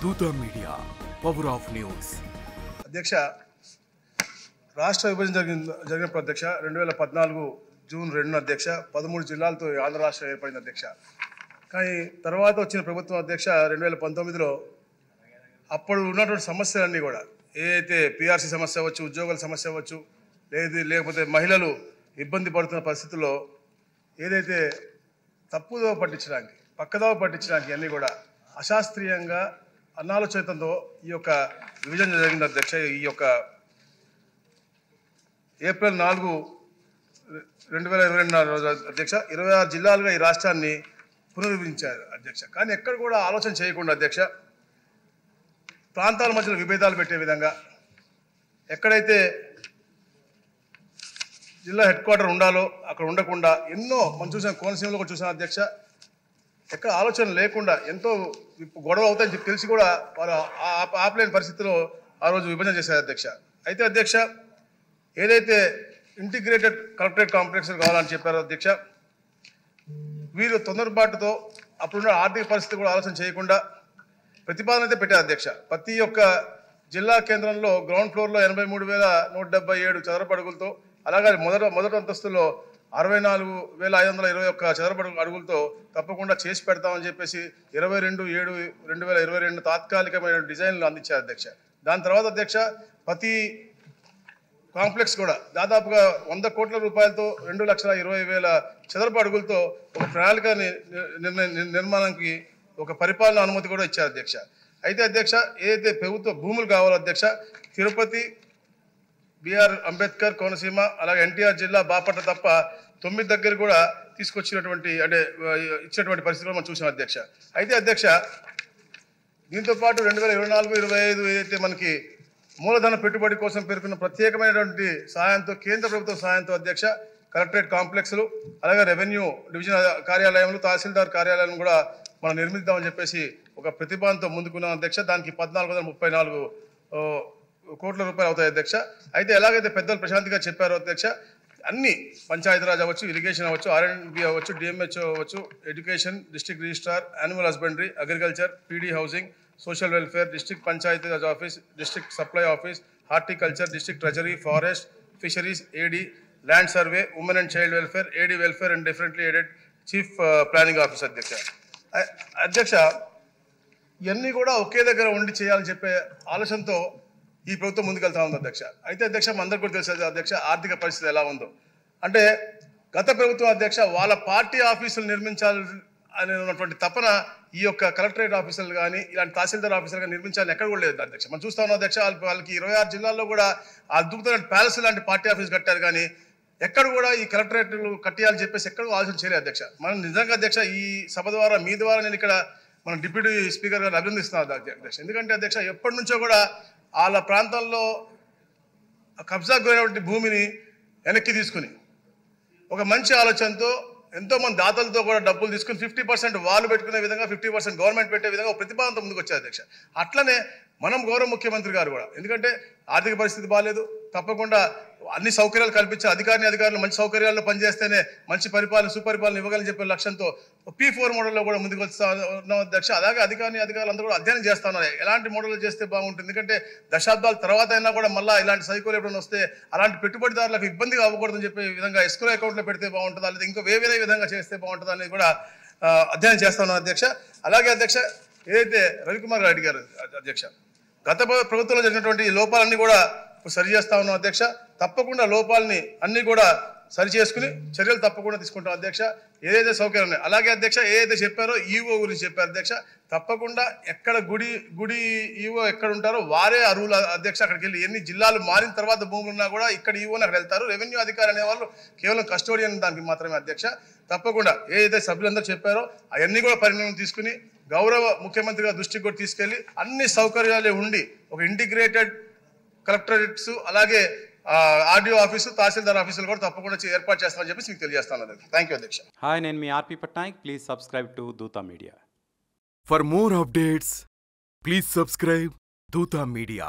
దూత media power of news. అధ్యక్ష, రాష్ట్ర విభజన జరిగినప్పుడు అధ్యక్ష 2014 జూన్ 2 అధ్యక్ష 13 జిల్లాలతో ఆంధ్ర రాష్ట్రం ఏర్పడింది అధ్యక్ష. కానీ తర్వాత వచ్చిన ప్రభుత్వం అధ్యక్ష 2019లో అప్పుడు ఉన్నటువంటి సమస్యలన్నీ కూడా ఏదైతే పిఆర్సీ సమస్య అవ్వచ్చు, ఉద్యోగాల సమస్య అవ్వచ్చు, లేకపోతే మహిళలు ఇబ్బంది పడుతున్న పరిస్థితుల్లో ఏదైతే తప్పుదో పట్టించడానికి, పక్కదో పట్టించడానికి అన్నీ కూడా అశాస్త్రీయంగా అనాలోచితంతో ఈ యొక్క విభజన జరిగింది అధ్యక్ష. ఈ యొక్క ఏప్రిల్ 4, 2022 అధ్యక్ష 26 జిల్లాలుగా ఈ రాష్ట్రాన్ని పునర్విభజించారు అధ్యక్ష. కానీ ఎక్కడ కూడా ఆలోచన చేయకుండా అధ్యక్ష ప్రాంతాల మధ్యలో విభేదాలు పెట్టే విధంగా, ఎక్కడైతే జిల్లా హెడ్ క్వార్టర్ ఉండాలో అక్కడ ఉండకుండా ఎన్నో మనం చూసాం, కోనసీమలో కూడా చూసాం అధ్యక్ష. ఎక్కడ ఆలోచన లేకుండా ఎంతో గొడవ అవుతాయని చెప్పి తెలిసి కూడా వారు ఆపలేని పరిస్థితిలో ఆ రోజు విభజన చేశారు అధ్యక్ష. అయితే అధ్యక్ష ఏదైతే ఇంటిగ్రేటెడ్ కలెక్టరేట్ కాంప్లెక్స్ కావాలని చెప్పారో అధ్యక్ష, వీరు తొందరపాటుతో అప్పుడున్న ఆర్థిక పరిస్థితి కూడా ఆలోచన చేయకుండా ప్రతిపాదన అయితే పెట్టారు అధ్యక్ష. ప్రతి ఒక్క జిల్లా కేంద్రంలో గ్రౌండ్ ఫ్లోర్లో 83,177 చదరపు అడుగులతో, అలాగే మొదటి అంతస్తులో 64,521 చదరపు అడుగులతో తప్పకుండా చేసి పెడతామని చెప్పేసి 22/7/2022 తాత్కాలికమైన డిజైన్లు అందించారు అధ్యక్ష. దాని తర్వాత అధ్యక్ష ప్రతి కాంప్లెక్స్ కూడా దాదాపుగా 100 కోట్ల రూపాయలతో 2,20,000 చదరపు అడుగులతో ఒక ప్రణాళిక నిర్మాణానికి ఒక పరిపాలన అనుమతి కూడా ఇచ్చారు అధ్యక్ష. అయితే అధ్యక్ష ఏదైతే ప్రభుత్వ భూములు కావాలో అధ్యక్ష, తిరుపతి, బిఆర్ అంబేద్కర్ కోనసీమ, అలాగే ఎన్టీఆర్ జిల్లా బాపట్ల తప్ప 9 దగ్గర కూడా తీసుకొచ్చినటువంటి ఇచ్చినటువంటి పరిస్థితులు మనం చూసాం అధ్యక్ష. అయితే అధ్యక్ష దీంతో పాటు 2024-25 ఏదైతే మనకి మూలధన పెట్టుబడి కోసం పేర్కొన్న ప్రత్యేకమైనటువంటి సహాయంతో, కేంద్ర ప్రభుత్వ సహాయంతో అధ్యక్ష కలెక్టరేట్ కాంప్లెక్స్లు, అలాగే రెవెన్యూ డివిజన్ కార్యాలయంలో, తహసీల్దార్ కార్యాలయం కూడా మనం నిర్మిద్దామని చెప్పేసి ఒక ప్రతిపాదనతో ముందుకున్నాం అధ్యక్ష. దానికి 1,434 కోట్ల రూపాయలు అవుతాయి అధ్యక్ష. అయితే ఎలాగైతే పెద్దలు ప్రశాంతిగా చెప్పారో అధ్యక్ష, అన్ని పంచాయతీరాజ్ అవ్వచ్చు, ఇరిగేషన్ అవ్వచ్చు, R&B అవ్వచ్చు, DMHO అవ్వచ్చు, education, district registrar, animal husbandry, agriculture, PD housing, social welfare, district Panchayati Raj office, district supply office, horticulture, district treasury, forest, fisheries, AD, land survey, women and child welfare, AD welfare and differently ఎడెడ్ chief planning office అధ్యక్ష. అధ్యక్ష ఇవన్నీ కూడా ఒకే దగ్గర ఉండి చేయాలని చెప్పే ఆలోచనతో ఈ ప్రభుత్వం ముందుకెళ్తా ఉంది అధ్యక్ష. అయితే అధ్యక్ష మనందరికీ కూడా తెలుసు అధ్యక్ష ఆర్థిక పరిస్థితి ఎలా ఉందో. అంటే గత ప్రభుత్వం అధ్యక్ష వాళ్ళ పార్టీ ఆఫీసులు నిర్మించాలి అనే ఉన్నటువంటి తపన ఈ యొక్క కలెక్టరేట్ ఆఫీసులు కానీ ఇలాంటి తహసీల్దార్ ఆఫీసులు కానీ నిర్మించాలని ఎక్కడ కూడా లేదు అధ్యక్ష. మనం చూస్తా ఉన్నాం అధ్యక్ష, వాళ్ళకి 26 జిల్లాల్లో కూడా అద్భుతమైన ప్యాలెస్ లాంటి పార్టీ ఆఫీస్ కట్టారు, కానీ ఎక్కడ కూడా ఈ కలెక్టరేట్లు కట్టియాలని చెప్పేసి ఎక్కడ ఆలోచన చేయలేదు అధ్యక్ష. మనం నిజంగా అధ్యక్ష ఈ సభ ద్వారా మీ ద్వారా నేను ఇక్కడ మన డిప్యూటీ స్పీకర్ గారిని అభినందిస్తున్నాను అధ్యక్ష. ఎందుకంటే అధ్యక్ష ఎప్పటి నుంచో కూడా వాళ్ళ ప్రాంతాల్లో కబ్జాకు గురైనటువంటి భూమిని వెనక్కి తీసుకుని ఒక మంచి ఆలోచనతో ఎంతోమంది దాతలతో కూడా డబ్బులు తీసుకుని 50% వాళ్ళు పెట్టుకునే విధంగా, 50% గవర్నమెంట్ పెట్టే విధంగా ఒక ప్రతిపాదనతో ముందుకు వచ్చారు అధ్యక్ష. అట్లనే మనం గౌరవ ముఖ్యమంత్రి గారు కూడా, ఎందుకంటే ఆర్థిక పరిస్థితి బాగాలేదు, తప్పకుండా అన్ని సౌకర్యాలు కల్పించాలి, అధికారులు మంచి సౌకర్యాల్లో పనిచేస్తేనే మంచి పరిపాలన, సుపరిపాలన ఇవ్వగలని చెప్పే లక్ష్యంతో P4 మోడల్లో కూడా ముందుకు వస్తా ఉన్నాం అధ్యక్ష. అలాగే అధికారులందరూ కూడా అధ్యయనం చేస్తా ఉన్నారు ఎలాంటి మోడల్ చేస్తే బాగుంటుంది. ఎందుకంటే దశాబ్దాల తర్వాత అయినా కూడా మళ్ళీ ఇలాంటి సైకోలు ఎప్పుడైనా వస్తే అలాంటి పెట్టుబడిదారులకు ఇబ్బందిగా అవ్వకూడదని చెప్పే విధంగా ఎస్క్రో అకౌంట్లో పెడితే బాగుంటుందా, లేదా ఇంకో వేరే విధంగా చేస్తే బాగుంటుందా అనేది కూడా అధ్యయనం చేస్తా ఉన్నాం అధ్యక్ష. అలాగే అధ్యక్ష ఏదైతే రవికుమార్ రెడ్డి గారు అధ్యక్ష గత ప్రభుత్వంలో జరిగినటువంటి లోపాలన్నీ కూడా సరి చేస్తా ఉన్నాం అధ్యక్ష. తప్పకుండా లోపాలని అన్ని కూడా సరి చేసుకుని చర్యలు తప్పకుండా తీసుకుంటాం అధ్యక్ష. ఏదైతే సౌకర్యం ఉన్నాయి అలాగే అధ్యక్ష ఏదైతే చెప్పారో ఈఓ గురించి చెప్పారు అధ్యక్ష. తప్పకుండా ఎక్కడ గుడి ఈఓ ఎక్కడ ఉంటారో వారే అర్హులు అధ్యక్ష. అక్కడికి వెళ్ళి ఎన్ని జిల్లాలు మారిన తర్వాత భూములు ఉన్నా కూడా ఇక్కడ ఈఓని అక్కడ వెళ్తారు. రెవెన్యూ అధికారి అనేవాళ్ళు కేవలం కస్టోడియన్ దానికి మాత్రమే అధ్యక్ష. తప్పకుండా ఏదైతే సభ్యులందరూ చెప్పారో అవన్నీ కూడా పరిణామం తీసుకుని గౌరవ ముఖ్యమంత్రి గారి దృష్టికి కూడా తీసుకెళ్లి అన్ని సౌకర్యాలే ఉండి ఒక ఇంటిగ్రేటెడ్ కలెక్టరేట్స్, అలాగే ఆర్డీఓ ఆఫీసు, తహసీల్దార్ ఆఫీసులు కూడా తప్పకుండా ఏర్పాటు చేస్తామని చెప్పి మీకు తెలియజేస్తాను. థ్యాంక్ యూ అధ్యక్ష. హాయ్, నేను మీ ఆర్పి పట్నాయక్. ప్లీజ్ సబ్స్క్రైబ్ టు దూత media. For more updates please subscribe దూత మీడియా.